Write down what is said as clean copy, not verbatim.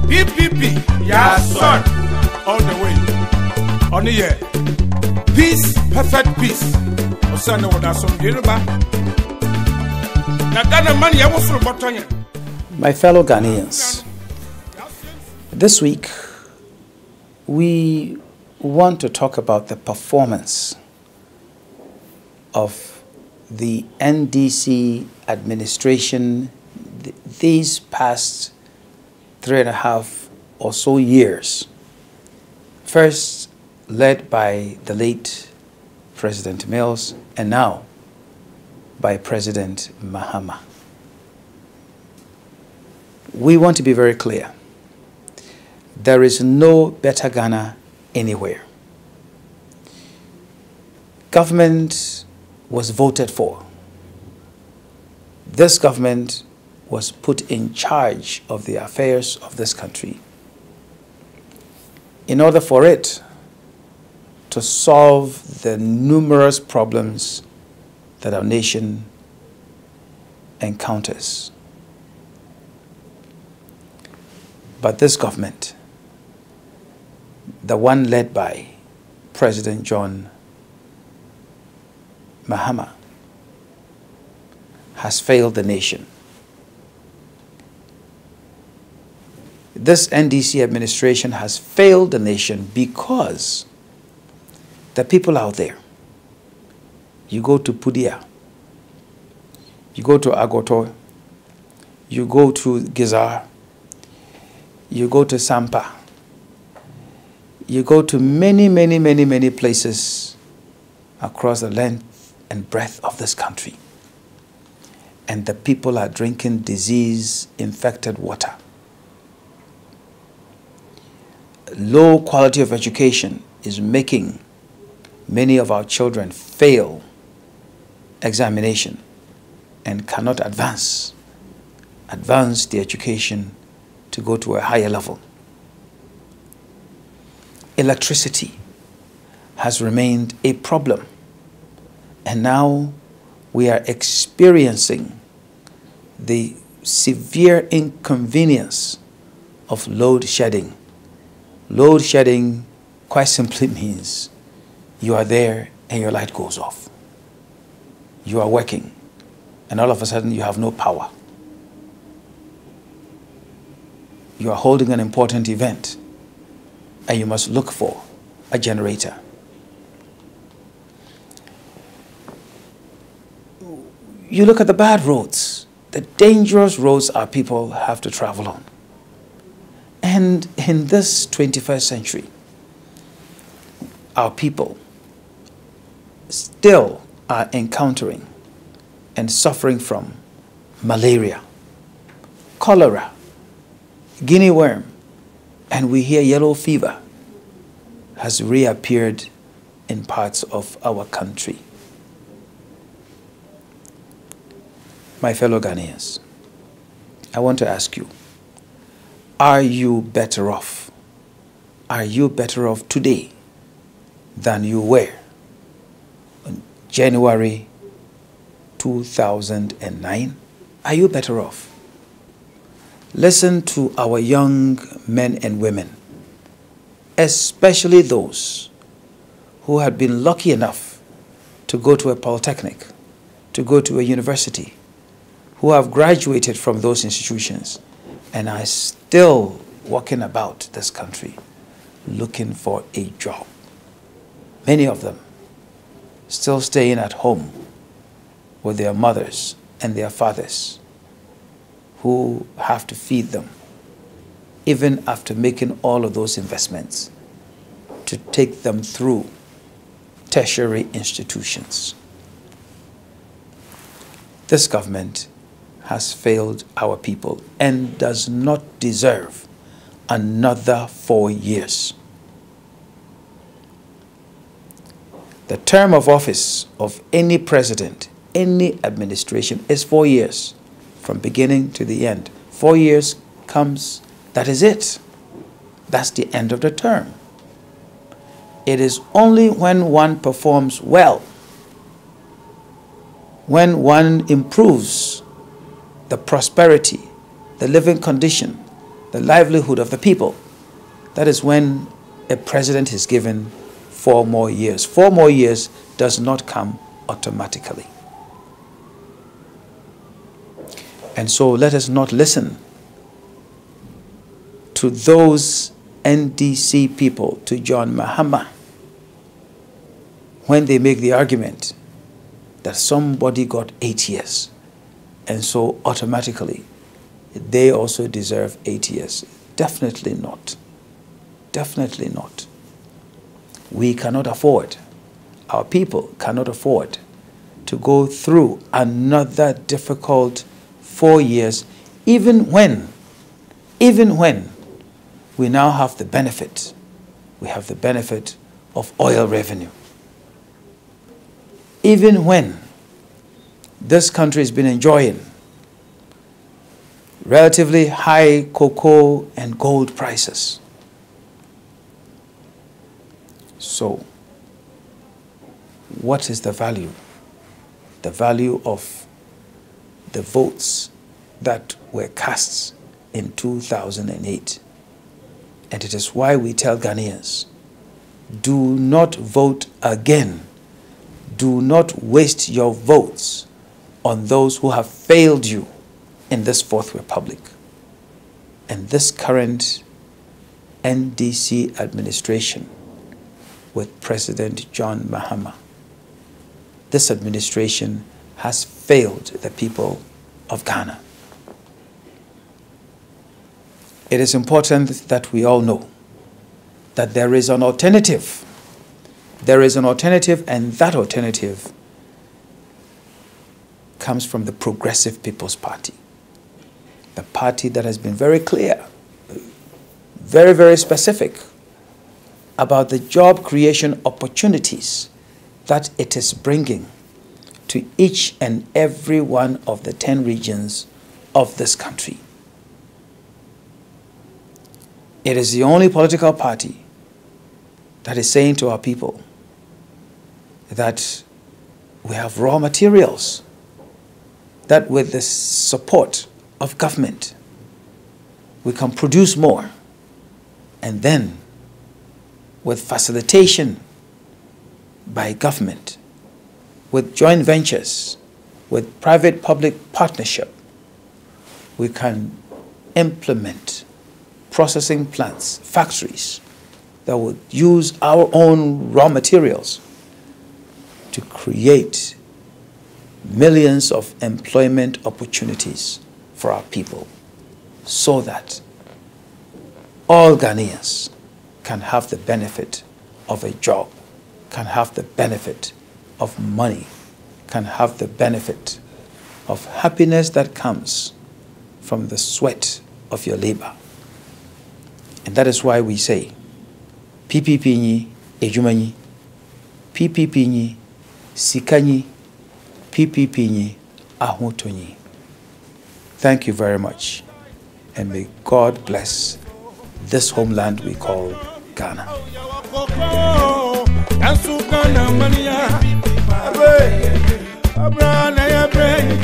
PPP, yeah, son, all the way. On the year, peace, perfect peace. Osan no da some Yoruba. Na Ghana money I was from Botonia. My fellow Ghanaians, this week we want to talk about the performance of the NDC administration these past 3.5 or so years. First led by the late President Mills and now by President Mahama. We want to be very clear. There is no better Ghana anywhere. Government was voted for. This government was put in charge of the affairs of this country in order for it to solve the numerous problems that our nation encounters. But this government, the one led by President John Mahama, has failed the nation. This NDC administration has failed the nation because the people out there, you go to Pudia, you go to Agoto, you go to Gizar, you go to Sampa, you go to many places across the length and breadth of this country, and the people are drinking disease-infected water. Low quality of education is making many of our children fail examination and cannot advance the education to go to a higher level. Electricity has remained a problem, and now we are experiencing the severe inconvenience of load shedding. Load shedding quite simply means you are there and your light goes off. You are working and all of a sudden you have no power. You are holding an important event and you must look for a generator. You look at the bad roads, the dangerous roads our people have to travel on. And in this 21st century, our people still are encountering and suffering from malaria, cholera, guinea worm, and we hear yellow fever has reappeared in parts of our country. My fellow Ghanaians, I want to ask you, are you better off? Are you better off today than you were in January 2009? Are you better off? Listen to our young men and women, especially those who had been lucky enough to go to a polytechnic, to go to a university, who have graduated from those institutions and are still walking about this country looking for a job. Many of them still staying at home with their mothers and their fathers who have to feed them, even after making all of those investments to take them through tertiary institutions. This government has failed our people and does not deserve another 4 years. The term of office of any president, any administration is 4 years, from beginning to the end. 4 years comes, that is it. That's the end of the term. It is only when one performs well, when one improves the prosperity, the living condition, the livelihood of the people. That is when a president is given 4 more years. 4 more years does not come automatically. And so let us not listen to those NDC people, to John Mahama, when they make the argument that somebody got 8 years, and so automatically they also deserve 8 years. Definitely not. Definitely not. We cannot afford, our people cannot afford to go through another difficult 4 years, even when we now have the benefit. We have the benefit of oil revenue. Even when this country has been enjoying relatively high cocoa and gold prices. So, what is the value? The value of the votes that were cast in 2008. And it is why we tell Ghanaians, do not vote again. Do not waste your votes on those who have failed you in this Fourth Republic. And this current NDC administration with President John Mahama, this administration has failed the people of Ghana. It is important that we all know that there is an alternative. There is an alternative, and that alternative comes from the Progressive People's Party. The party that has been very clear, very, very specific about the job creation opportunities that it is bringing to each and every one of the 10 regions of this country. It is the only political party that is saying to our people that we have raw materials, that with the support of government, we can produce more. And then, with facilitation by government, with joint ventures, with private-public partnership, we can implement processing plants, factories that would use our own raw materials to create millions of employment opportunities for our people, so that all Ghanaians can have the benefit of a job, can have the benefit of money, can have the benefit of happiness that comes from the sweat of your labor. And that is why we say, PPP nyi ejumanyi, PPP nyi sikanyi, PPP nyi ahotonyi. Thank you very much, and may God bless this homeland we call Ghana. Abrana ya brain,